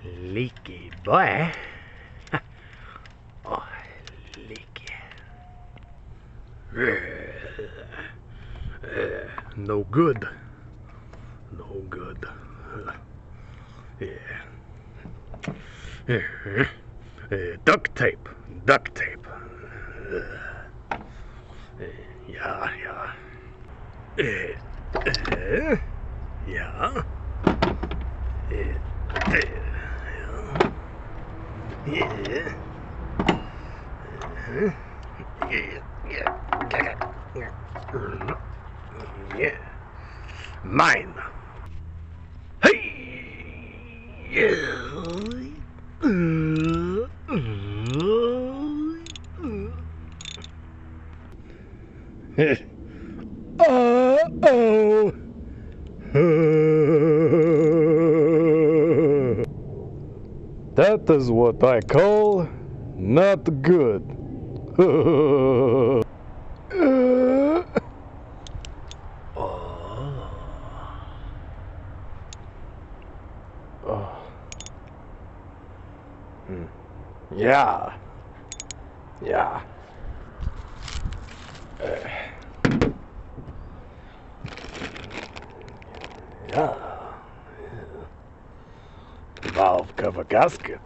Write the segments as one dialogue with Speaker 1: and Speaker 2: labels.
Speaker 1: Leaky boy. Oh, leaky. No good. No good. Yeah. Duct tape. Duct tape. Yeah, yeah. Yeah. Yeah. Yeah. Mine. Hey. Uh-oh. That is what I call not good. Yeah. Yeah. Yeah. Valve cover gasket.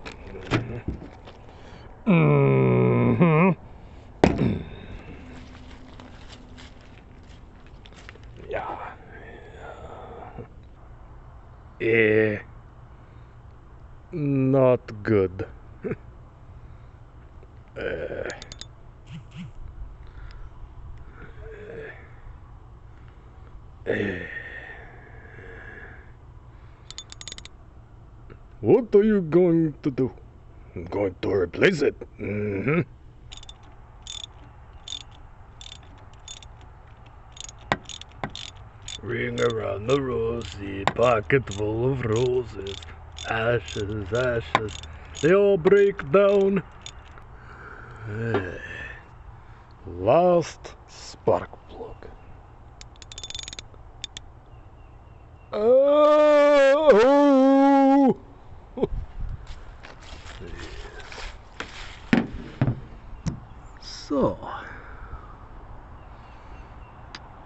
Speaker 1: Mm-hmm. Yeah. Not good. What are you going to do? I'm going to replace it. Mm-hmm. Ring around the rosy, pocket full of roses. Ashes, ashes, they all break down. Last spark plug. Oh! So,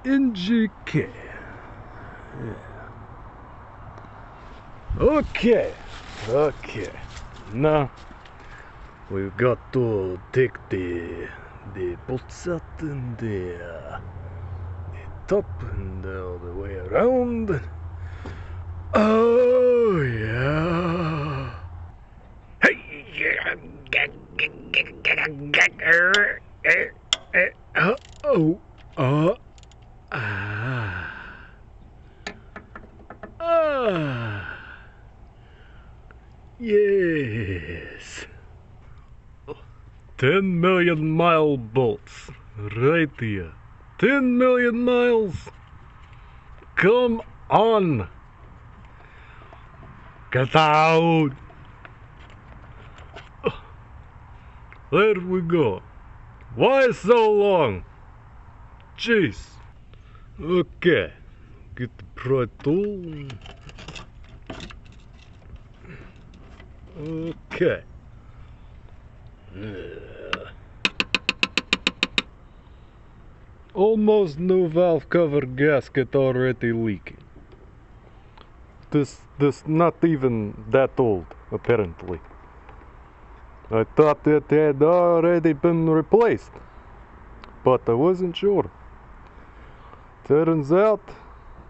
Speaker 1: NGK. Okay, okay. Now we've got to take the bolts out and the top and all the way around. Oh yeah. Hey. Oh. Yes. 10 million mile bolts right here. 10 million miles. Come on. Get out. There we go. Why so long? Jeez. Okay. Get the pry tool. Okay. Almost new valve cover gasket already leaking. This not even that old, apparently. I thought it had already been replaced, but I wasn't sure. Turns out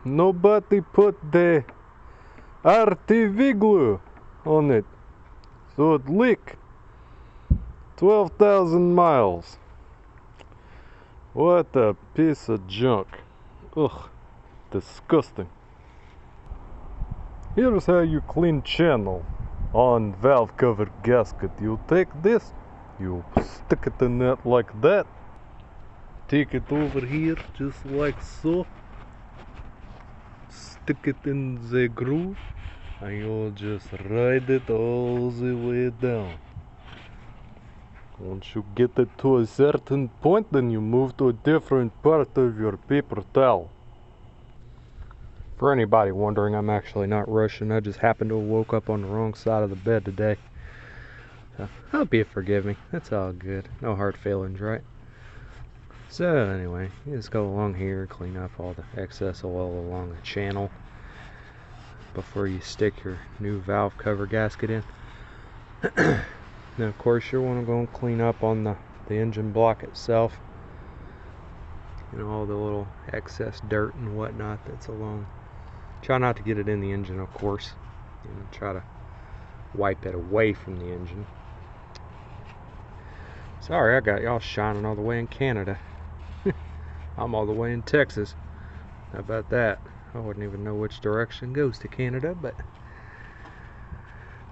Speaker 1: nobody put the RTV glue on it, so it leaked. 12,000 miles. What a piece of junk. Ugh, disgusting. Here's how you clean channel on valve cover gasket. You take this, you stick it in it like that, take it over here just like so, stick it in the groove, and you'll just ride it all the way down. Once you get it to a certain point, then you move to a different part of your paper towel. For anybody wondering, I'm actually not rushing. I just happened to have woke up on the wrong side of the bed today. So, I hope you forgive me. It's all good. No hard feelings, right? So anyway, you just go along here, clean up all the excess oil along the channel before you stick your new valve cover gasket in. Now of course you want to go and clean up on the engine block itself. You know, all the little excess dirt and whatnot that's along. Try not to get it in the engine, of course. You know, try to wipe it away from the engine. Sorry, I got y'all shining all the way in Canada. I'm all the way in Texas. How about that? I wouldn't even know which direction goes to Canada, but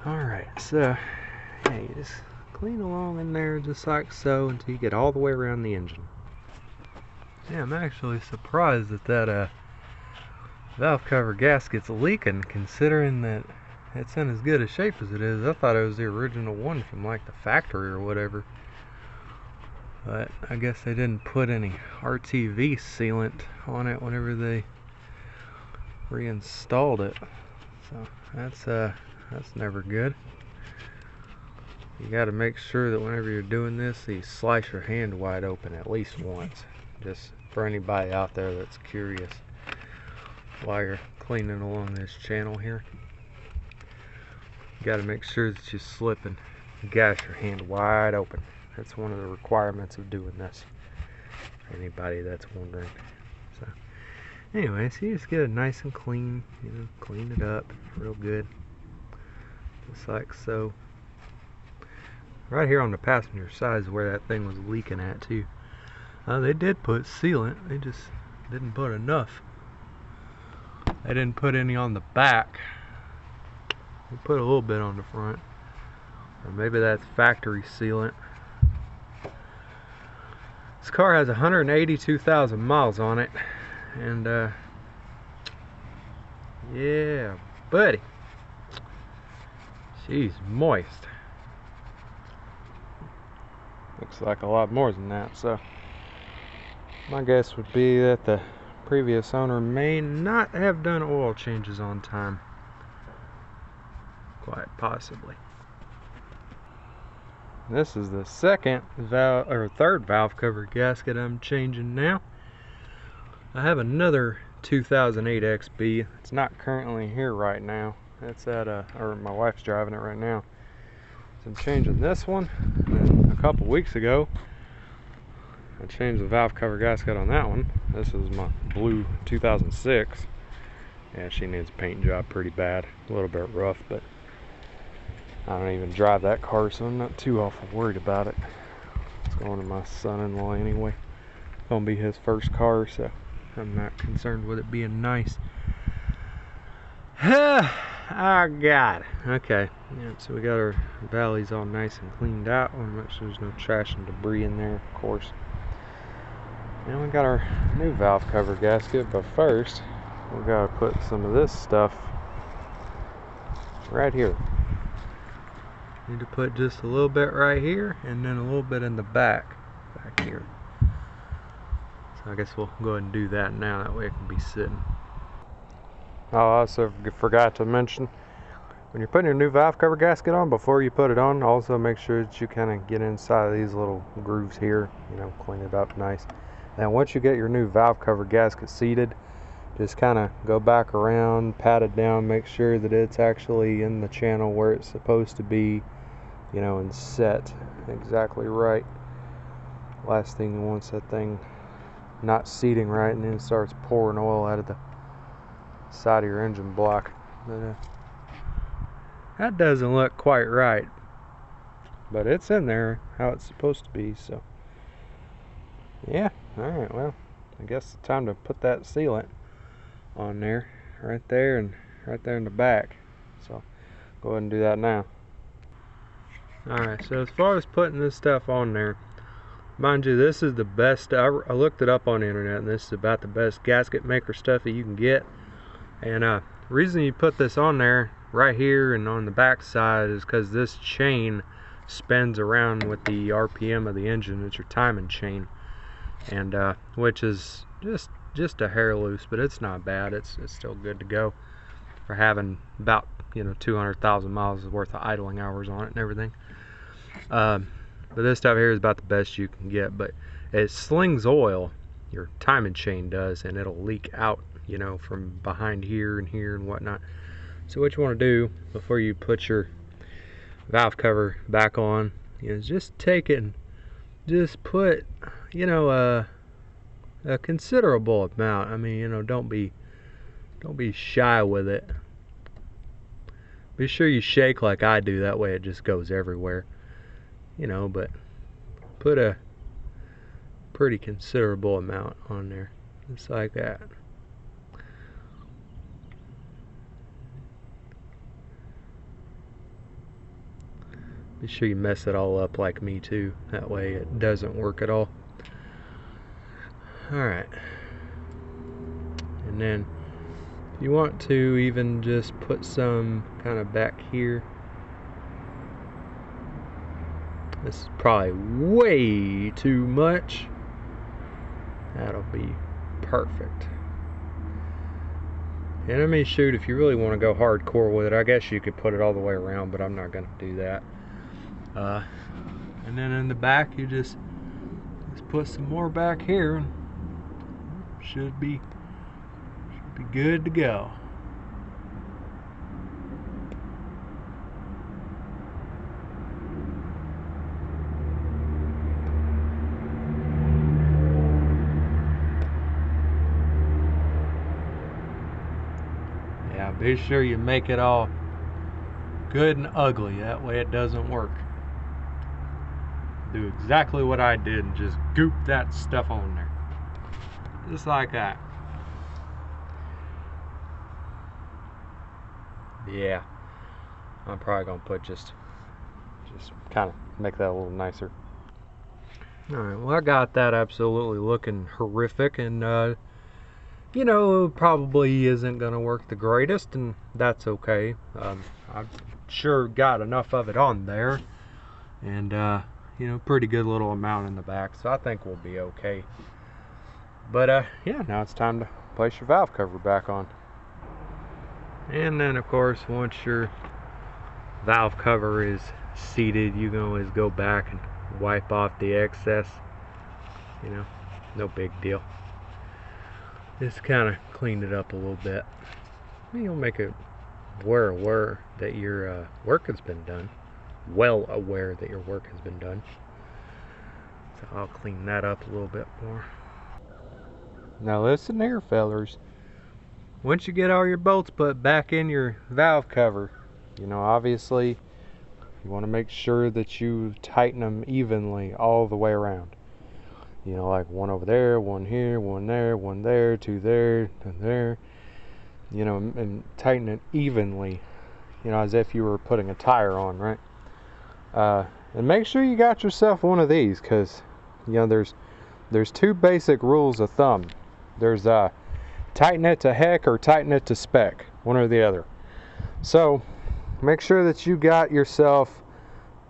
Speaker 1: alright, so yeah, you just clean along in there just like so until you get all the way around the engine. Yeah, I'm actually surprised that valve cover gasket's leaking, considering that it's in as good a shape as it is. I thought it was the original one from like the factory or whatever. But I guess they didn't put any RTV sealant on it whenever they reinstalled it. So that's never good. You got to make sure that whenever you're doing this, you slice your hand wide open at least once. Just for anybody out there that's curious while you're cleaning along this channel here. You got to make sure that you slip and gash your hand wide open. That's one of the requirements of doing this, for anybody that's wondering. So anyway, so you just get it nice and clean, you know, clean it up real good, just like so. Right here on the passenger side is where that thing was leaking at too. They did put sealant, they just didn't put enough. They didn't put any on the back. They put a little bit on the front, or maybe that's factory sealant. This car has 182,000 miles on it, and yeah, buddy, she's moist. Looks like a lot more than that, so my guess would be that the previous owner may not have done oil changes on time. Quite possibly. This is the second valve or third valve cover gasket I'm changing now. I have another 2008 XB. It's not currently here right now. It's at or my wife's driving it right now. So I'm changing this one. And a couple weeks ago, I changed the valve cover gasket on that one. This is my blue 2006. Yeah, she needs a paint job pretty bad. A little bit rough, but I don't even drive that car, so I'm not too awful worried about it. It's going to my son-in-law anyway. It's gonna be his first car, so I'm not concerned with it being nice. I got it. Okay, yeah, so we got our valleys all nice and cleaned out. I want to make sure there's no trash and debris in there, of course. And we got our new valve cover gasket, but first we gotta put some of this stuff right here. Need to put just a little bit right here, and then a little bit in the back here. So I guess we'll go ahead and do that now, that way it can be sitting. I also forgot to mention, when you're putting your new valve cover gasket on, before you put it on, also make sure that you kind of get inside of these little grooves here, you know, clean it up nice. And once you get your new valve cover gasket seated, just kind of go back around, pat it down, make sure that it's actually in the channel where it's supposed to be, you know, and set exactly right. Last thing you want is that thing not seating right, and then it starts pouring oil out of the side of your engine block. But that doesn't look quite right, but it's in there how it's supposed to be. So yeah, alright, well, I guess it's time to put that sealant on there, right there and right there in the back. So go ahead and do that now. Alright, so as far as putting this stuff on there, mind you, this is the best. I looked it up on the internet, and this is about the best gasket maker stuff that you can get. And the reason you put this on there right here and on the back side is because this chain spins around with the RPM of the engine. It's your timing chain, and which is just
Speaker 2: just a hair loose, but it's not bad. It's still good to go for having about 200,000 miles worth of idling hours on it and everything. But this stuff here is about the best you can get, but it slings oil, your timing chain does, and it'll leak out, from behind here and whatnot. So what you want to do before you put your valve cover back on is just take it and just put, a considerable amount. I mean, don't be shy with it. Be sure you shake like I do, that way it just goes everywhere. But put a pretty considerable amount on there, just like that. Be sure you mess it all up like me too, that way it doesn't work at all. Alright, and then if you want to even just put some kind of back here. This is probably way too much. That'll be perfect. And I mean, shoot, if you really want to go hardcore with it, I guess you could put it all the way around, but I'm not going to do that. And then in the back, you just put some more back here, and should be good to go. Yeah, be sure you make it all good and ugly, that way it doesn't work. Do exactly what I did and just goop that stuff on there, just like that. Yeah, I'm probably gonna put just kind of make that a little nicer. Alright, well, I got that absolutely looking horrific, and probably isn't gonna work the greatest, and that's okay. I've sure got enough of it on there, and pretty good little amount in the back, so I think we'll be okay. But yeah, now it's time to place your valve cover back on. And then of course, once your valve cover is seated, you can always go back and wipe off the excess. No big deal. Just kind of clean it up a little bit. You'll make it aware that your work has been done. Well aware that your work has been done. So I'll clean that up a little bit more. Now listen here, fellers. Once you get all your bolts put back in your valve cover, obviously you want to make sure that you tighten them evenly all the way around. Like one over there, one here, one there, two there, and there. And tighten it evenly, as if you were putting a tire on, right? And make sure you got yourself one of these, because there's two basic rules of thumb. There's tighten it to heck or tighten it to spec, one or the other. So make sure that you got yourself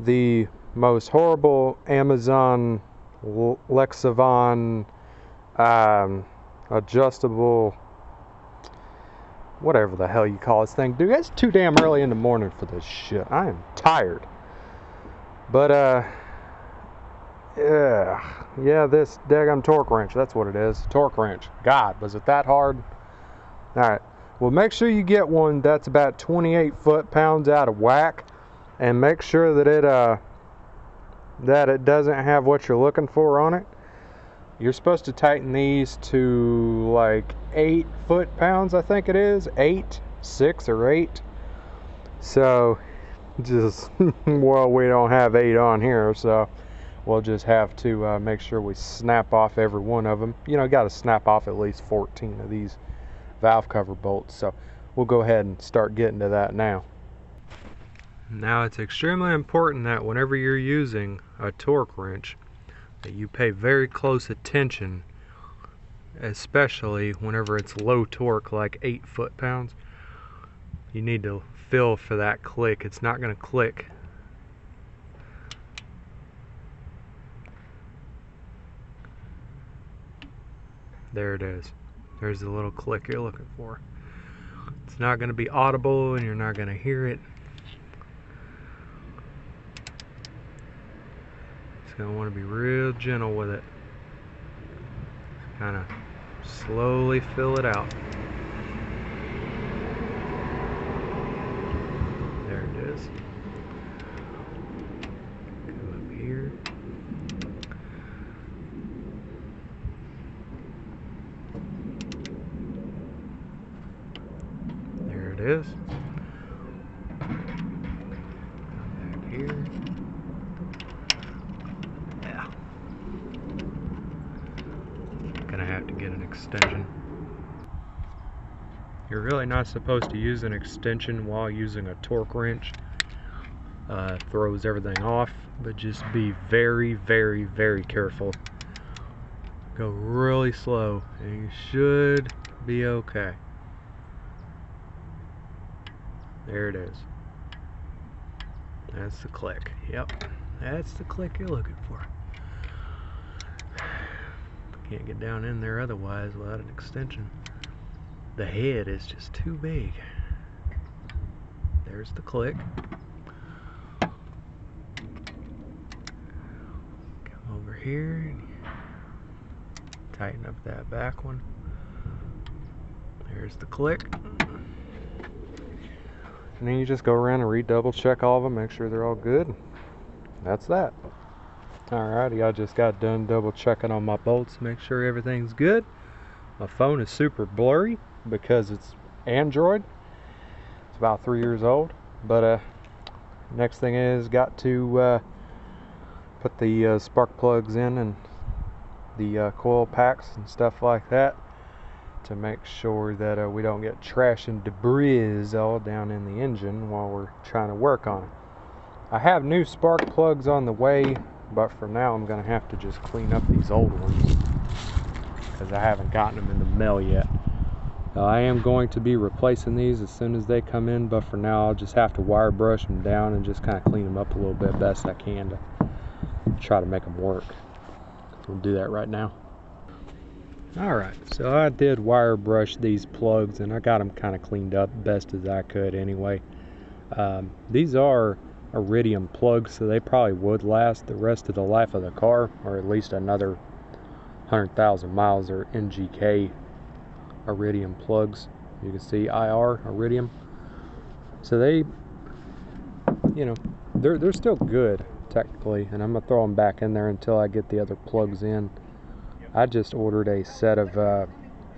Speaker 2: the most horrible Amazon Lexavon adjustable, whatever the hell you call this thing. Dude, it's too damn early in the morning for this shit. I am tired. But yeah, this daggone torque wrench, that's what it is. Torque wrench. God, was it that hard? Alright, well, make sure you get one that's about 28 foot-pounds out of whack, and make sure that it doesn't have what you're looking for on it. You're supposed to tighten these to like 8 foot-pounds, I think it is. 6 or 8. So just well, we don't have 8 on here, so we'll just have to make sure we snap off every one of them. Got to snap off at least 14 of these valve cover bolts. So we'll go ahead and start getting to that now. Now, it's extremely important that whenever you're using a torque wrench, that you pay very close attention, especially whenever it's low torque, like 8 foot-pounds. You need to feel for that click. It's not going to click. There it is. There's the little click you're looking for. It's not going to be audible and you're not going to hear it. Just going to want to be real gentle with it. Kind of slowly fill it out. There it is. Come up here. There it is. Come back here. Yeah. Gonna have to get an extension. You're really not supposed to use an extension while using a torque wrench. Throws everything off, but just be very, very, very careful. Go really slow and you should be okay. There it is. That's the click. Yep, that's the click you're looking for. Can't get down in there otherwise without an extension. The head is just too big. There's the click. Come over here and tighten up that back one. There's the click. And then you just go around and redouble check all of them, make sure they're all good. That's that. Alrighty, I just got done double checking on my bolts, make sure everything's good. My phone is super blurry because it's Android. It's about 3 years old. But next thing is got to put the spark plugs in and the coil packs and stuff like that to make sure that we don't get trash and debris all down in the engine while we're trying to work on it. I have new spark plugs on the way, but for now I'm going to have to just clean up these old ones because I haven't gotten them in the mail yet. I am going to be replacing these as soon as they come in, but for now I'll just have to wire brush them down and just kind of clean them up a little bit best I can to try to make them work. We'll do that right now. Alright, so I did wire brush these plugs and I got them kind of cleaned up best as I could anyway. These are iridium plugs, so they probably would last the rest of the life of the car, or at least another 100,000 miles. Or NGK iridium plugs. You can see IR iridium. So they, you know, they're still good technically, and I'm gonna throw them back in there until I get the other plugs in. I just ordered a set of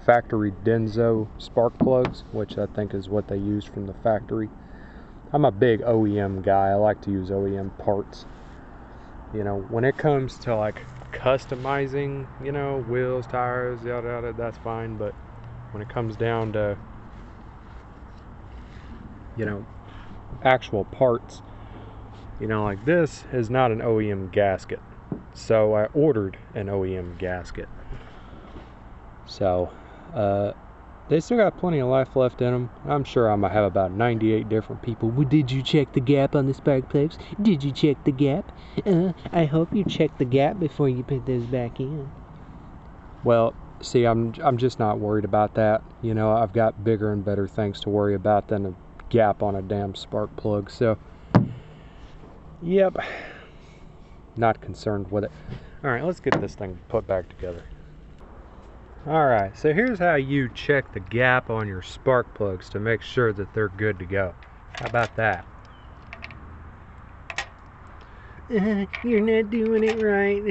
Speaker 2: factory Denso spark plugs, which I think is what they use from the factory. I'm a big OEM guy. I like to use OEM parts. You know, when it comes to like customizing, you know, wheels, tires, yada yada, that's fine. But when it comes down to, you know, actual parts, you know, like this is not an OEM gasket. So I ordered an OEM gasket. So, they still got plenty of life left in them. I'm sure I'm going to have about 98 different people. Well, did you check the gap on the spark plugs? Did you check the gap? I hope you checked the gap before you put those back in. Well, see, I'm just not worried about that. You know, I've got bigger and better things to worry about than a gap on a damn spark plug. So, yep, not concerned with it. Alright, let's get this thing put back together. Alright, so here's how you check the gap on your spark plugs to make sure that they're good to go. How about that? You're not doing it right.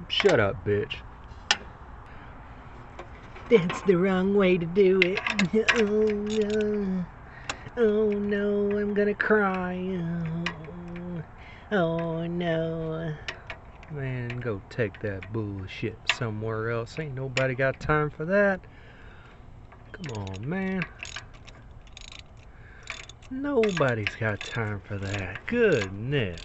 Speaker 2: Shut up, bitch. That's the wrong way to do it. Oh no. Oh no, I'm gonna cry. Oh no. Man, go take that bullshit somewhere else. Ain't nobody got time for that. Come on, man. Nobody's got time for that. Goodness.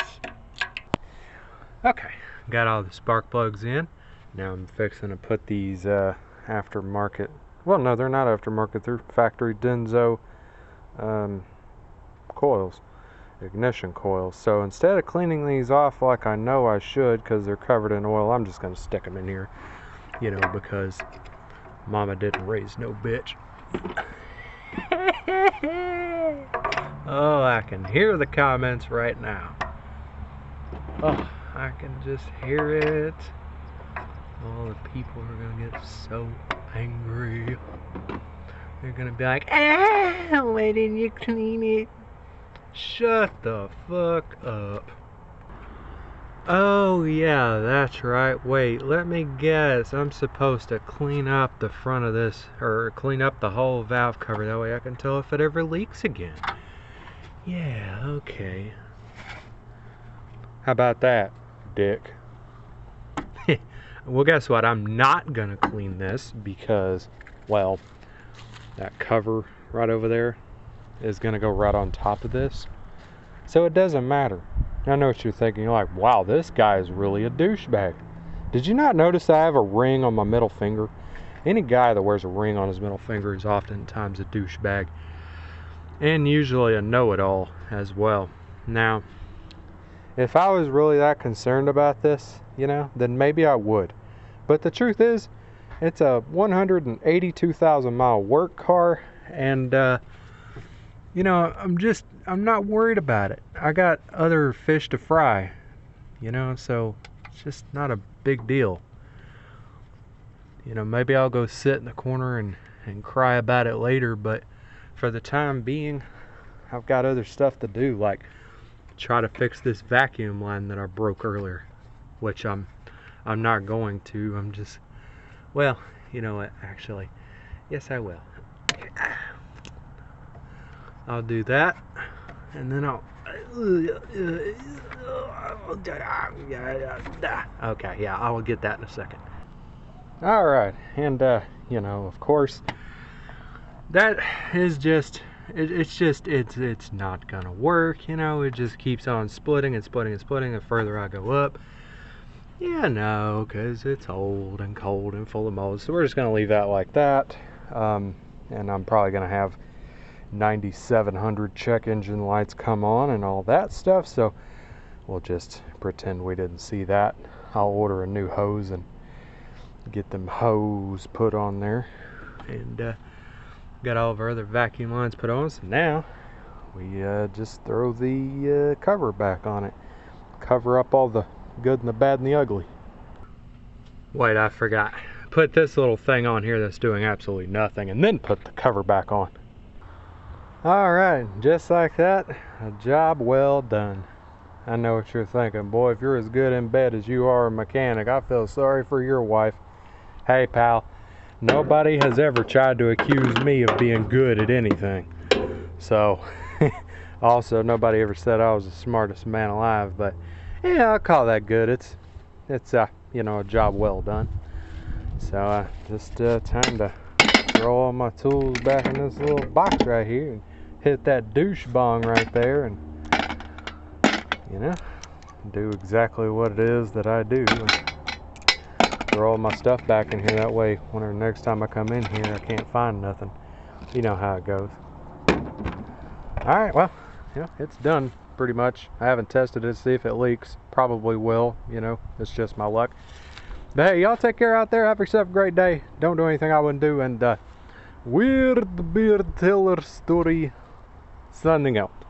Speaker 2: Okay, got all the spark plugs in. Now I'm fixing to put these aftermarket, well no, they're not aftermarket, they're factory Denso coils, ignition coils. So instead of cleaning these off like I know I should because they're covered in oil, I'm just going to stick them in here, you know, because Mama didn't raise no bitch. Oh, I can hear the comments right now. Oh, I can just hear it. All the people are gonna get so angry. They're gonna be like, ah, why didn't you clean it? Shut the fuck up. Oh yeah, that's right. Wait, let me guess. I'm supposed to clean up the front of this, or clean up the whole valve cover. That way I can tell if it ever leaks again. Yeah, okay. How about that, dick? Well, guess what? I'm not gonna clean this because, well, that cover right over there is gonna go right on top of this. So it doesn't matter. I know what you're thinking. You're like, wow, this guy is really a douchebag. Did you not notice that I have a ring on my middle finger? Any guy that wears a ring on his middle finger is oftentimes a douchebag. And usually a know-it-all as well. Now, if I was really that concerned about this, then maybe I would. But the truth is, it's a 182,000 mile work car, and I'm not worried about it. I got other fish to fry, so it's just not a big deal. Maybe I'll go sit in the corner and cry about it later, but for the time being, I've got other stuff to do, like try to fix this vacuum line that I broke earlier, which I'm not going to. I'm just, well, you know what, actually, yes I will. I'll do that, and then I'll okay, yeah, I'll get that in a second. Alright, and of course, that is just it's not gonna work. It just keeps on splitting and splitting and splitting the further I go up. Because it's old and cold and full of mold. So we're just gonna leave that like that, and I'm probably gonna have 9700 check engine lights come on and all that stuff, so we'll just pretend we didn't see that. I'll order a new hose and get them hose put on there, and got all of our other vacuum lines put on. So now we just throw the cover back on it, cover up all the good and the bad and the ugly. Wait, I forgot. Put this little thing on here that's doing absolutely nothing, and then put the cover back on. Alright, just like that, a job well done. I know what you're thinking. Boy, if you're as good in bed as you are a mechanic, I feel sorry for your wife. Hey pal, nobody has ever tried to accuse me of being good at anything. So, also nobody ever said I was the smartest man alive, but yeah, I'll call that good. It's a job well done. So just time to throw all my tools back in this little box right here and hit that douche bong right there, and do exactly what it is that I do, and throw all my stuff back in here. That way, whenever next time I come in here, I can't find nothing. You know how it goes. Alright, well, it's done pretty much. I haven't tested it to see if it leaks. Probably will, it's just my luck. But hey, y'all take care out there. Have yourself a great day. Don't do anything I wouldn't do, and Weird Beard Teller Story signing out.